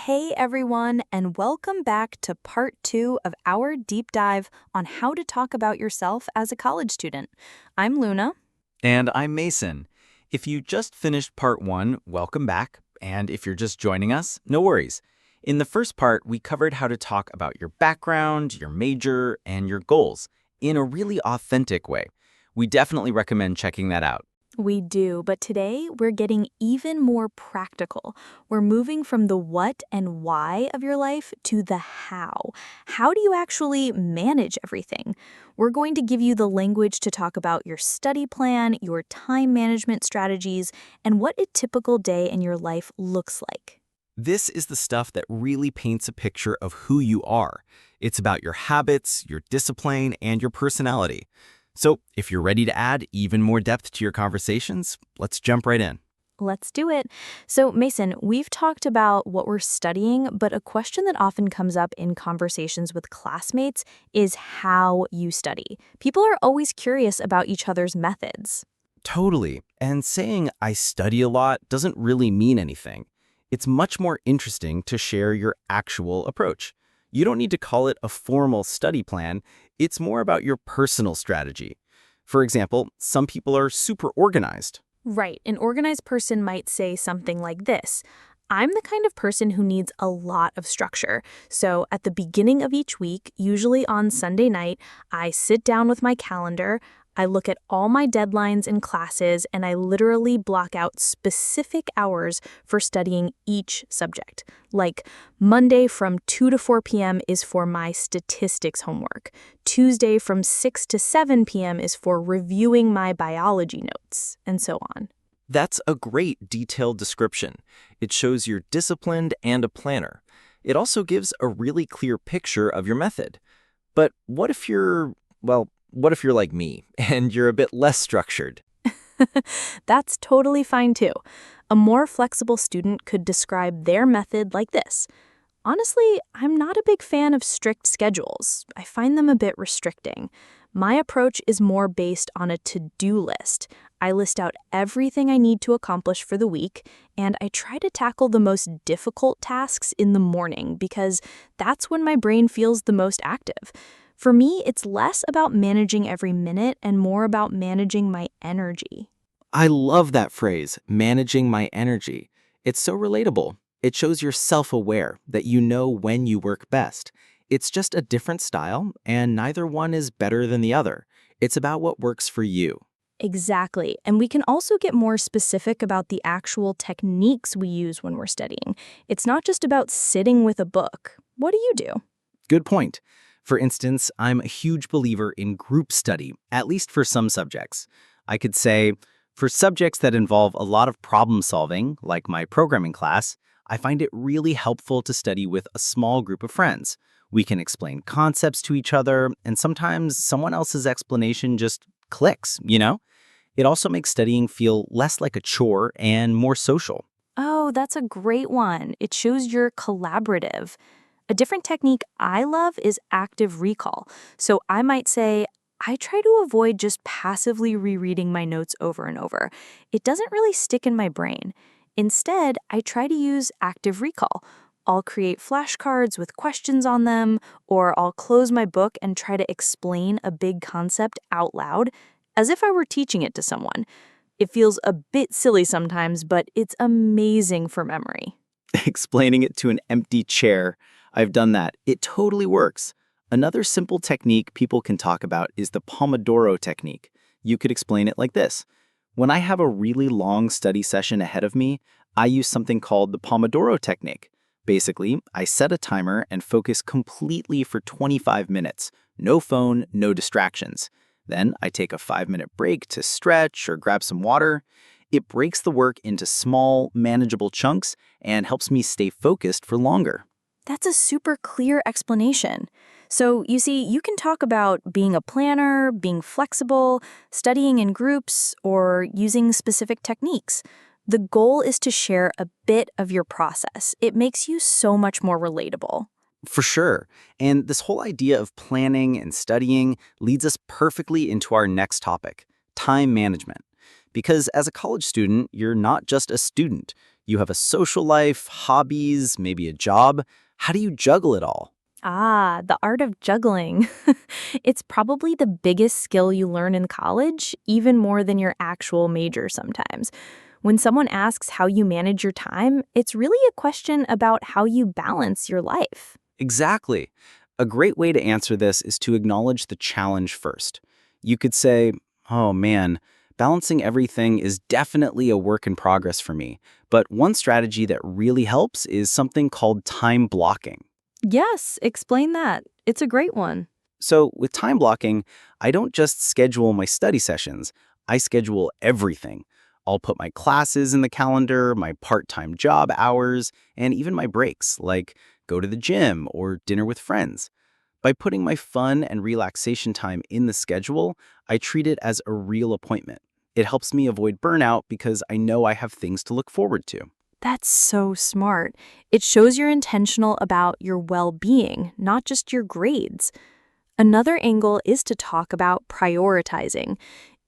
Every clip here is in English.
Hey everyone, and welcome back to part 2 of our deep dive on how to talk about yourself as a college student. I'm Luna. And I'm Mason. If you just finished part 1, welcome back. And if you're just joining us, no worries. In the first part, we covered how to talk about your background, your major, and your goals in a really authentic way. We definitely recommend checking that out. We do, but today we're getting even more practical. We're moving from the what and why of your life to the how. How do you actually manage everything? We're going to give you the language to talk about your study plan, your time management strategies, and what a typical day in your life looks like. This is the stuff that really paints a picture of who you are. It's about your habits, your discipline, and your personality. So if you're ready to add even more depth to your conversations, let's jump right in. Let's do it. So, Mason, we've talked about what we're studying, but a question that often comes up in conversations with classmates is how you study. People are always curious about each other's methods. Totally. And saying I study a lot doesn't really mean anything. It's much more interesting to share your actual approach. You don't need to call it a formal study plan. It's more about your personal strategy. For example, some people are super organized. Right. An organized person might say something like this. I'm the kind of person who needs a lot of structure. So at the beginning of each week, usually on Sunday night, I sit down with my calendar, I look at all my deadlines and classes, and I literally block out specific hours for studying each subject. Like Monday from 2 to 4 p.m. is for my statistics homework. Tuesday from 6 to 7 p.m. is for reviewing my biology notes, and so on. That's a great detailed description. It shows you're disciplined and a planner. It also gives a really clear picture of your method. But what if you're like me and you're a bit less structured? That's totally fine too. A more flexible student could describe their method like this. Honestly, I'm not a big fan of strict schedules. I find them a bit restricting. My approach is more based on a to-do list. I list out everything I need to accomplish for the week, and I try to tackle the most difficult tasks in the morning because that's when my brain feels the most active. For me, it's less about managing every minute and more about managing my energy. I love that phrase, managing my energy. It's so relatable. It shows you're self-aware, that you know when you work best. It's just a different style, and neither one is better than the other. It's about what works for you. Exactly. And we can also get more specific about the actual techniques we use when we're studying. It's not just about sitting with a book. What do you do? Good point. For instance, I'm a huge believer in group study, at least for some subjects. I could say, for subjects that involve a lot of problem solving, like my programming class, I find it really helpful to study with a small group of friends. We can explain concepts to each other, and sometimes someone else's explanation just clicks, you know? It also makes studying feel less like a chore and more social. Oh, that's a great one. It shows you're collaborative. A different technique I love is active recall. So I might say, I try to avoid just passively rereading my notes over and over. It doesn't really stick in my brain. Instead, I try to use active recall. I'll create flashcards with questions on them, or I'll close my book and try to explain a big concept out loud, as if I were teaching it to someone. It feels a bit silly sometimes, but it's amazing for memory. Explaining it to an empty chair. I've done that. It totally works. Another simple technique people can talk about is the Pomodoro technique. You could explain it like this. When I have a really long study session ahead of me, I use something called the Pomodoro technique. Basically, I set a timer and focus completely for 25 minutes. No phone, no distractions. Then I take a 5-minute break to stretch or grab some water. It breaks the work into small, manageable chunks and helps me stay focused for longer. That's a super clear explanation. So, you see, you can talk about being a planner, being flexible, studying in groups, or using specific techniques. The goal is to share a bit of your process. It makes you so much more relatable. For sure. And this whole idea of planning and studying leads us perfectly into our next topic, time management. Because as a college student, you're not just a student. You have a social life, hobbies, maybe a job. How do you juggle it all? Ah, the art of juggling. It's probably the biggest skill you learn in college, even more than your actual major sometimes. When someone asks how you manage your time, it's really a question about how you balance your life. Exactly. A great way to answer this is to acknowledge the challenge first. You could say, oh man, balancing everything is definitely a work in progress for me. But one strategy that really helps is something called time blocking. Yes, explain that. It's a great one. So, with time blocking, I don't just schedule my study sessions, I schedule everything. I'll put my classes in the calendar, my part time job hours, and even my breaks, like go to the gym or dinner with friends. By putting my fun and relaxation time in the schedule, I treat it as a real appointment. It helps me avoid burnout because I know I have things to look forward to. That's so smart. It shows you're intentional about your well being, not just your grades. Another angle is to talk about prioritizing.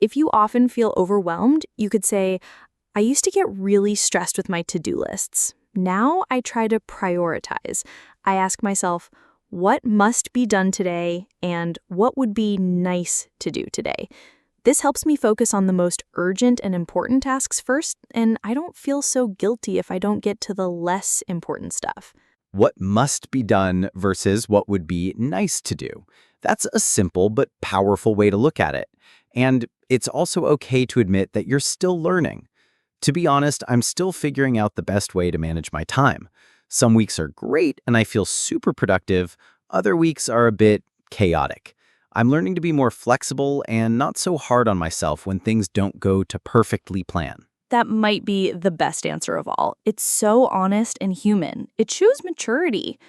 If you often feel overwhelmed, you could say, I used to get really stressed with my to-do lists. Now I try to prioritize. I ask myself, what must be done today and what would be nice to do today? This helps me focus on the most urgent and important tasks first, and I don't feel so guilty if I don't get to the less important stuff. What must be done versus what would be nice to do. That's a simple but powerful way to look at it. And it's also okay to admit that you're still learning. To be honest, I'm still figuring out the best way to manage my time. Some weeks are great and I feel super productive. Other weeks are a bit chaotic. I'm learning to be more flexible and not so hard on myself when things don't go to perfectly plan. That might be the best answer of all. It's so honest and human. It shows maturity.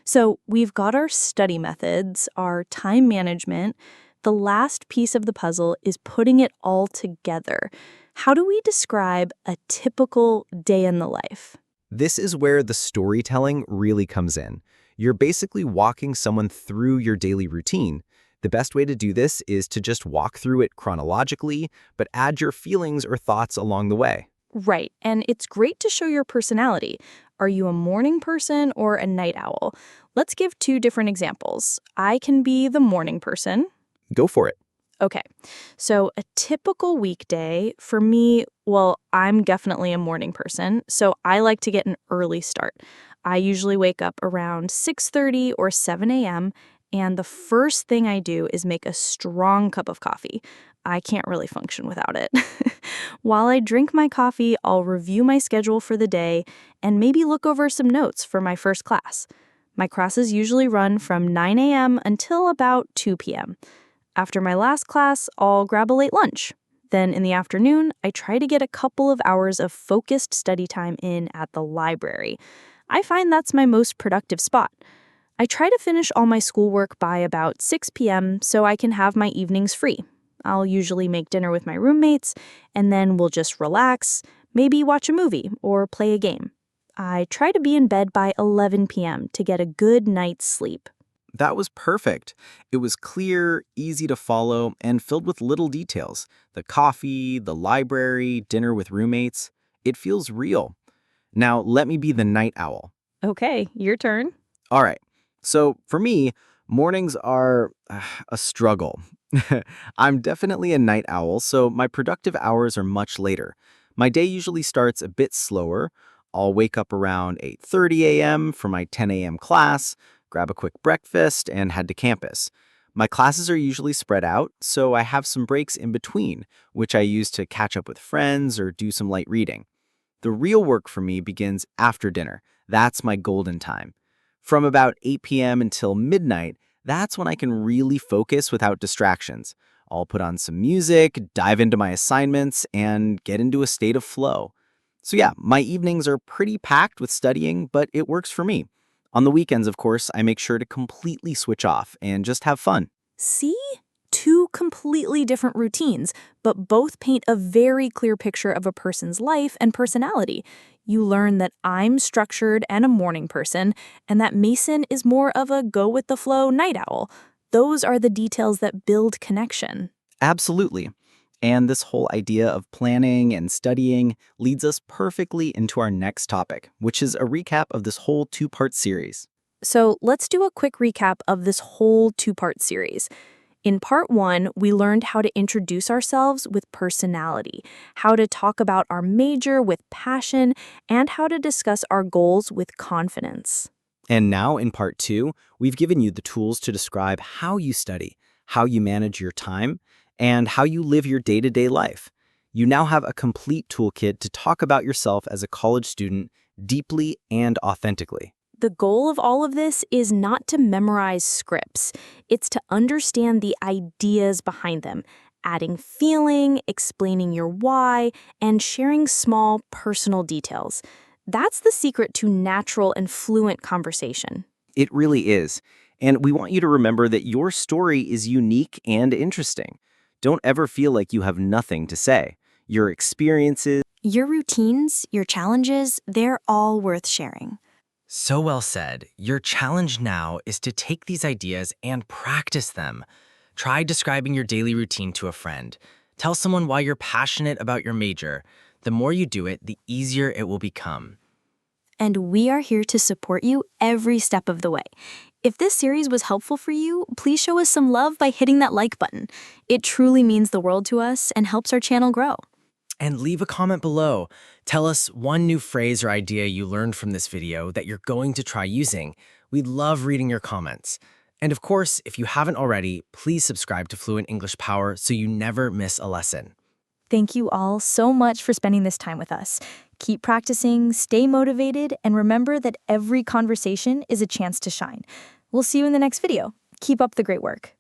So we've got our study methods, our time management. The last piece of the puzzle is putting it all together. How do we describe a typical day in the life? This is where the storytelling really comes in. You're basically walking someone through your daily routine. The best way to do this is to just walk through it chronologically, but add your feelings or thoughts along the way. Right, and it's great to show your personality. Are you a morning person or a night owl? Let's give two different examples. I can be the morning person. Go for it. Okay, so a typical weekday for me, well, I'm definitely a morning person, so I like to get an early start. I usually wake up around 6:30 or 7 a.m., and the first thing I do is make a strong cup of coffee. I can't really function without it. While I drink my coffee, I'll review my schedule for the day and maybe look over some notes for my first class. My classes usually run from 9 a.m. until about 2 p.m. After my last class, I'll grab a late lunch. Then in the afternoon, I try to get a couple of hours of focused study time in at the library. I find that's my most productive spot. I try to finish all my schoolwork by about 6 p.m. so I can have my evenings free. I'll usually make dinner with my roommates, and then we'll just relax, maybe watch a movie or play a game. I try to be in bed by 11 p.m. to get a good night's sleep. That was perfect. It was clear, easy to follow, and filled with little details. The coffee, the library, dinner with roommates. It feels real. Now, let me be the night owl. Okay, your turn. All right. So, for me, mornings are a struggle. I'm definitely a night owl, so my productive hours are much later. My day usually starts a bit slower. I'll wake up around 8:30 a.m. for my 10 a.m. class, grab a quick breakfast, and head to campus. My classes are usually spread out, so I have some breaks in between, which I use to catch up with friends or do some light reading. The real work for me begins after dinner. That's my golden time. From about 8 p.m. until midnight, that's when I can really focus without distractions. I'll put on some music, dive into my assignments, and get into a state of flow. So yeah, my evenings are pretty packed with studying, but it works for me. On the weekends, of course, I make sure to completely switch off and just have fun. See? Two completely different routines, but both paint a very clear picture of a person's life and personality. You learn that I'm structured and a morning person, and that Mason is more of a go-with-the-flow night owl. Those are the details that build connection. Absolutely. And this whole idea of planning and studying leads us perfectly into our next topic, which is a recap of this whole two-part series. So let's do a quick recap of this whole two-part series. In part 1, we learned how to introduce ourselves with personality, how to talk about our major with passion, and how to discuss our goals with confidence. And now in part 2, we've given you the tools to describe how you study, how you manage your time, and how you live your day-to-day life. You now have a complete toolkit to talk about yourself as a college student deeply and authentically. The goal of all of this is not to memorize scripts. It's to understand the ideas behind them, adding feeling, explaining your why, and sharing small personal details. That's the secret to natural and fluent conversation. It really is. And we want you to remember that your story is unique and interesting. Don't ever feel like you have nothing to say. Your experiences. Your routines, your challenges, they're all worth sharing. So well said. Your challenge now is to take these ideas and practice them. Try describing your daily routine to a friend. Tell someone why you're passionate about your major. The more you do it, the easier it will become. And we are here to support you every step of the way. If this series was helpful for you, please show us some love by hitting that like button. It truly means the world to us and helps our channel grow. And leave a comment below. Tell us one new phrase or idea you learned from this video that you're going to try using. We'd love reading your comments. And of course, if you haven't already, please subscribe to Fluent English Power so you never miss a lesson. Thank you all so much for spending this time with us. Keep practicing, stay motivated, and remember that every conversation is a chance to shine. We'll see you in the next video. Keep up the great work.